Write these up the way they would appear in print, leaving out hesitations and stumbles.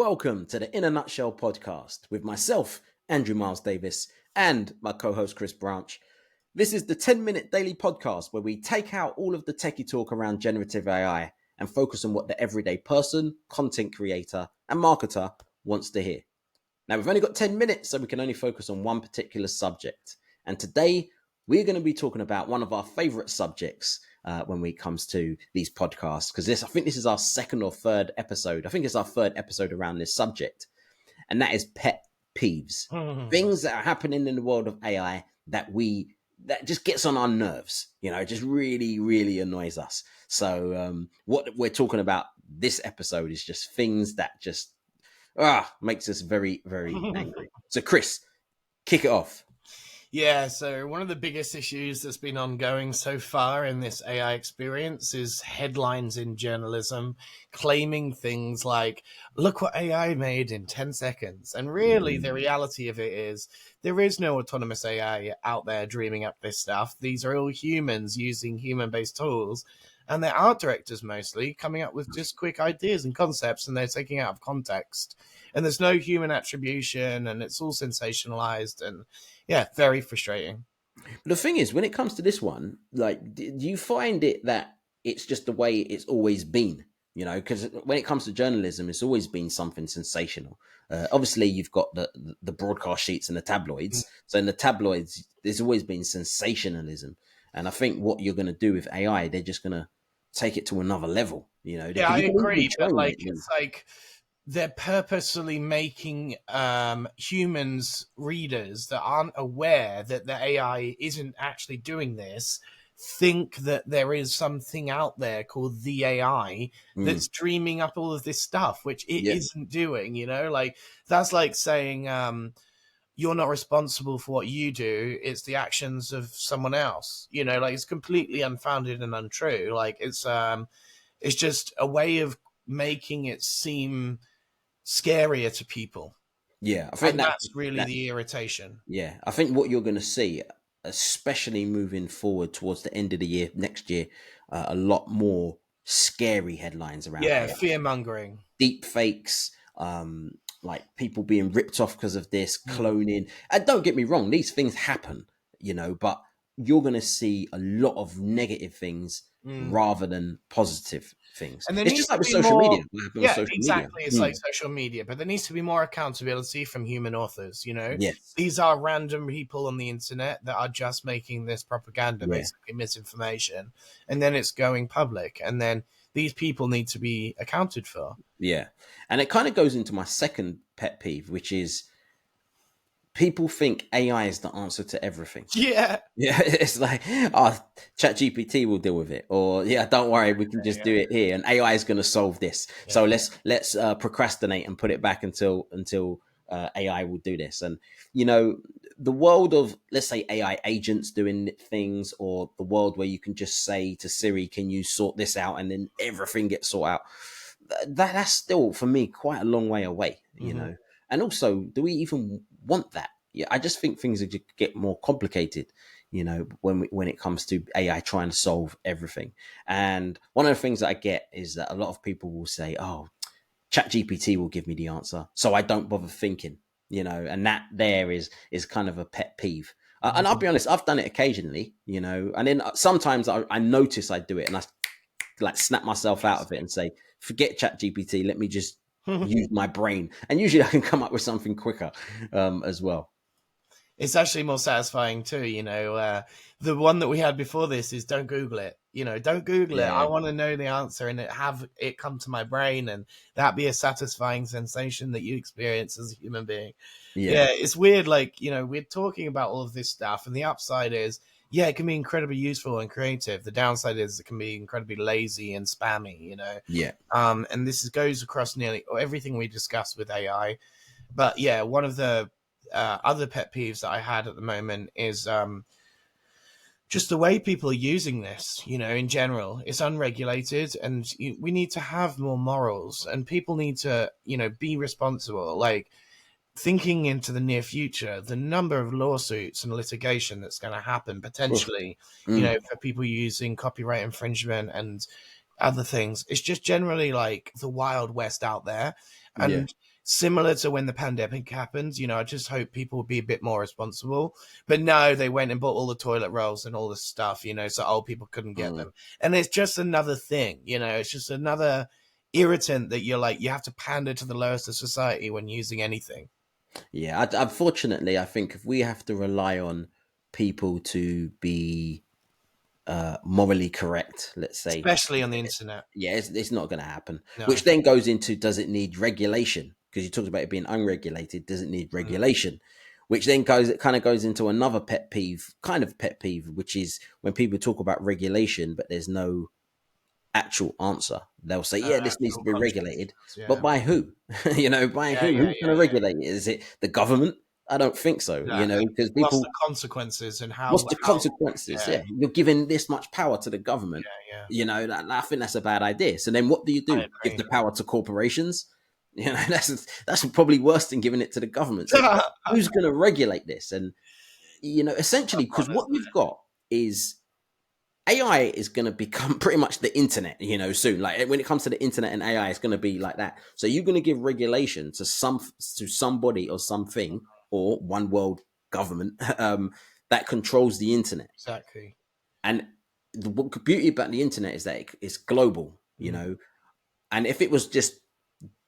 welcome to the In a Nutshell podcast with myself, Andrew Miles Davis, and my co-host Chris Branch. This is the 10-minute daily podcast where we take out all of the techie talk around generative AI and focus on what the everyday person, content creator, and marketer wants to hear. Now, we've only got 10 minutes, so we can only focus on one particular subject. And today, we're going to be talking about one of our favorite subjects when it comes to these podcasts, because I think this is our second or third episode. I think it's our third episode around this subject, and that is pet peeves. Things that are happening in the world of AI that just gets on our nerves, just really, really annoys us. So what we're talking about this episode is just things that just makes us very, very angry. So Chris, kick it off. Yeah, so one of the biggest issues that's been ongoing so far in this AI experience is headlines in journalism claiming things like, look what AI made in 10 seconds. And really, the reality of it is there is no autonomous AI out there dreaming up this stuff. These are all humans using human-based tools. And they're art directors mostly coming up with just quick ideas and concepts, and they're taking it out of context. And there's no human attribution, and it's all sensationalized, and yeah, very frustrating. The thing is, when it comes to this one, like, do you find it that it's just the way it's always been? Because when it comes to journalism, it's always been something sensational. Obviously, you've got the broadcast sheets and the tabloids. So in the tabloids, there's always been sensationalism. And I think what you're going to do with AI, they're just going to take it to another level. Yeah, I agree. But it's like they're purposely making humans, readers that aren't aware that the AI isn't actually doing this, think that there is something out there called the AI that's dreaming up all of this stuff, which it isn't doing, like that's like saying you're not responsible for what you do, it's the actions of someone else, like it's completely unfounded and untrue. Like it's just a way of making it seem scarier to people. Yeah, I think that's really the irritation. Yeah, I think what you're going to see, especially moving forward towards the end of the year, next year, a lot more scary headlines around. Yeah, fear mongering, deep fakes, like people being ripped off because of this, cloning. And don't get me wrong, these things happen, but you're going to see a lot of negative things rather than positive things. And it's just like with social media. Yeah, exactly. It's like social media, but there needs to be more accountability from human authors, Yes. These are random people on the internet that are just making this propaganda, basically misinformation, and then it's going public, and then these people need to be accounted for. Yeah. And it kind of goes into my second pet peeve, which is people think AI is the answer to everything. Yeah. Yeah. It's like, ChatGPT will deal with it. Or, don't worry, we can just do it here. And AI is going to solve this. Yeah. So let's procrastinate and put it back until AI will do this. And, the world of, let's say, AI agents doing things, or the world where you can just say to Siri, can you sort this out? And then everything gets sorted out. That's still, for me, quite a long way away, And also, do we even want that? Yeah, I just think things get more complicated, when it comes to AI trying to solve everything. And one of the things that I get is that a lot of people will say, oh, ChatGPT will give me the answer, so I don't bother thinking, and that there is kind of a pet peeve. And I'll be honest, I've done it occasionally, and then sometimes I notice I do it and I like snap myself out of it and say, forget ChatGPT, let me just use my brain. And usually I can come up with something quicker as well. It's actually more satisfying too, the one that we had before this is don't Google it, don't Google it. I want to know the answer and have it come to my brain, and that be a satisfying sensation that you experience as a human being. Yeah, it's weird. Like, we're talking about all of this stuff, and the upside is, it can be incredibly useful and creative. The downside is it can be incredibly lazy and spammy, and this goes across nearly everything we discussed with AI. But one of the other pet peeves that I had at the moment is just the way people are using this, in general. It's unregulated, and we need to have more morals, and people need to, be responsible. Like, thinking into the near future, the number of lawsuits and litigation that's going to happen potentially, for people using copyright infringement and other things. It's just generally like the Wild West out there. And similar to when the pandemic happened. You know, I just hope people would be a bit more responsible. But no, they went and bought all the toilet rolls and all this stuff, you know, so old people couldn't get them. And it's just another thing, you know, it's just another irritant that you're like, you have to pander to the lowest of society when using anything. Yeah, unfortunately, I think if we have to rely on people to be morally correct, let's say, Especially on the internet. yeah, it's not going to happen. No. Which then goes into, does it need regulation? Because you talked about it being unregulated. Does it need regulation? Which then kind of goes into another kind of pet peeve, which is when people talk about regulation, but there's no actual answer. They'll say, yeah, this needs to be regulated, but by who? You know, by who? Who's going to regulate it? Is it the government? I don't think so. You know, because people. What's the consequences and how? What's the consequences? Yeah, you're giving this much power to the government. Yeah. You know, I think that's a bad idea. So then, what do you do? Give the power to corporations? You know, that's probably worse than giving it to the government. So who's going to regulate this? And you know, essentially, because what you've got is AI is going to become pretty much the internet, you know, soon. Like when it comes to the internet and AI, it's going to be like that. So you're going to give regulation to somebody or something or one world government that controls the internet. Exactly. And the beauty about the internet is that it's global, you know. And if it was just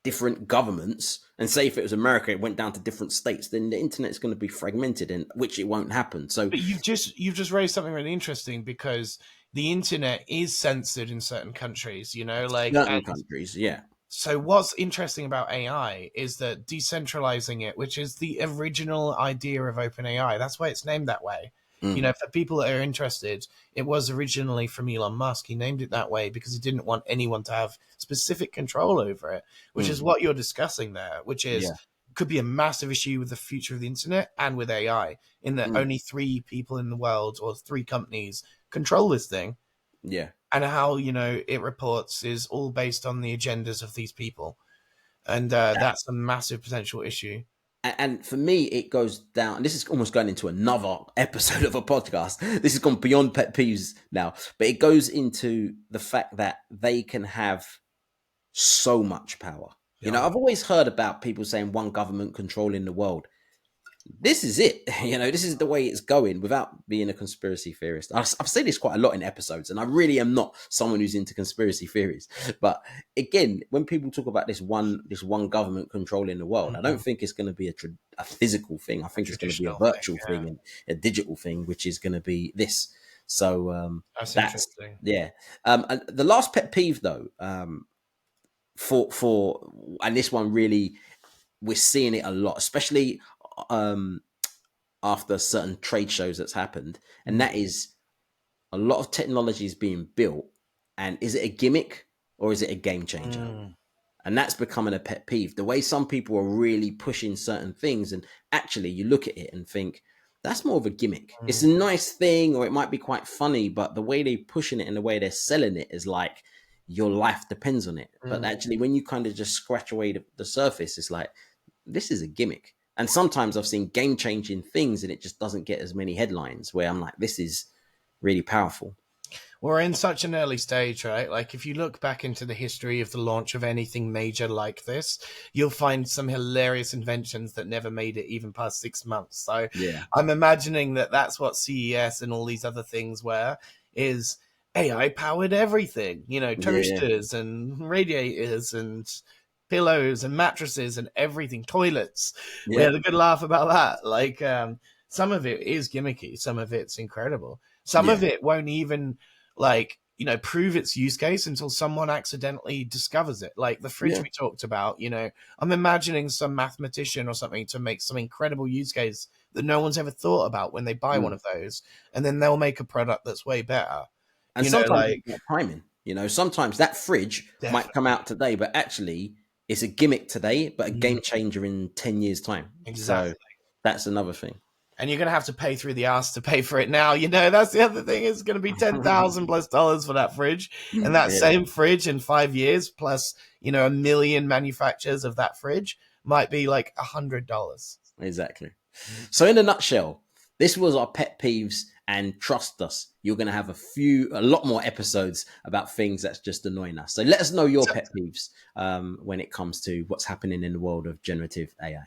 different governments, and say if it was America, it went down to different states, then the internet is going to be fragmented, and which it won't happen. So, but you've just raised something really interesting, because the internet is censored in certain countries, you know, like certain countries, yeah. So what's interesting about AI is that decentralizing it, which is the original idea of OpenAI, that's why it's named that way. You know, for people that are interested, it was originally from Elon Musk. He named it that way because he didn't want anyone to have specific control over it, which is what you're discussing there, which is could be a massive issue with the future of the internet and with AI, in that only 3 people in the world or 3 companies control this thing. Yeah. And how, you know, it reports is all based on the agendas of these people. And that's a massive potential issue. And for me, it goes down, and this is almost going into another episode of a podcast. This has gone beyond pet peeves now, but it goes into the fact that they can have so much power. You know, I've always heard about people saying one government controlling the world. This is it. You know, this is the way it's going, without being a conspiracy theorist. I've said this quite a lot in episodes, and I really am not someone who's into conspiracy theories. But again, when people talk about this one government controlling the world, I don't think it's going to be a physical thing. I think it's going to be a virtual thing and a digital thing, which is going to be this. So that's interesting. Yeah. And the last pet peeve, though, for and this one really, we're seeing it a lot, especially after certain trade shows that's happened, and that is a lot of technology is being built, and is it a gimmick or is it a game changer? And that's becoming a pet peeve, the way some people are really pushing certain things, and actually you look at it and think that's more of a gimmick. It's a nice thing, or it might be quite funny, but the way they're pushing it and the way they're selling it is like your life depends on it. But actually, when you kind of just scratch away the surface, it's like, this is a gimmick. And sometimes I've seen game-changing things and it just doesn't get as many headlines, where I'm like, this is really powerful. We're in such an early stage, right? Like, if you look back into the history of the launch of anything major like this, you'll find some hilarious inventions that never made it even past 6 months. So I'm imagining that that's what CES and all these other things were, is AI-powered everything. You know, toasters and radiators and pillows and mattresses and everything, toilets. We had a good laugh about that. Like, some of it is gimmicky, some of it's incredible, some of it won't even, like, you know, prove its use case until someone accidentally discovers it. Like the fridge we talked about, you know, I'm imagining some mathematician or something to make some incredible use case that no one's ever thought about when they buy one of those, and then they'll make a product that's way better. And sometimes it's timing, you know, sometimes that fridge might come out today, but actually it's a gimmick today, but a game changer in 10 years' time. Exactly. So that's another thing. And you're going to have to pay through the ass to pay for it now. You know, that's the other thing. It's going to be $10,000+ for that fridge. And that same fridge in 5 years, plus, you know, 1 million manufacturers of that fridge, might be like $100. Exactly. So in a nutshell, this was our pet peeves And trust us, you're going to have a lot more episodes about things that's just annoying us. So let us know your pet peeves when it comes to what's happening in the world of generative AI.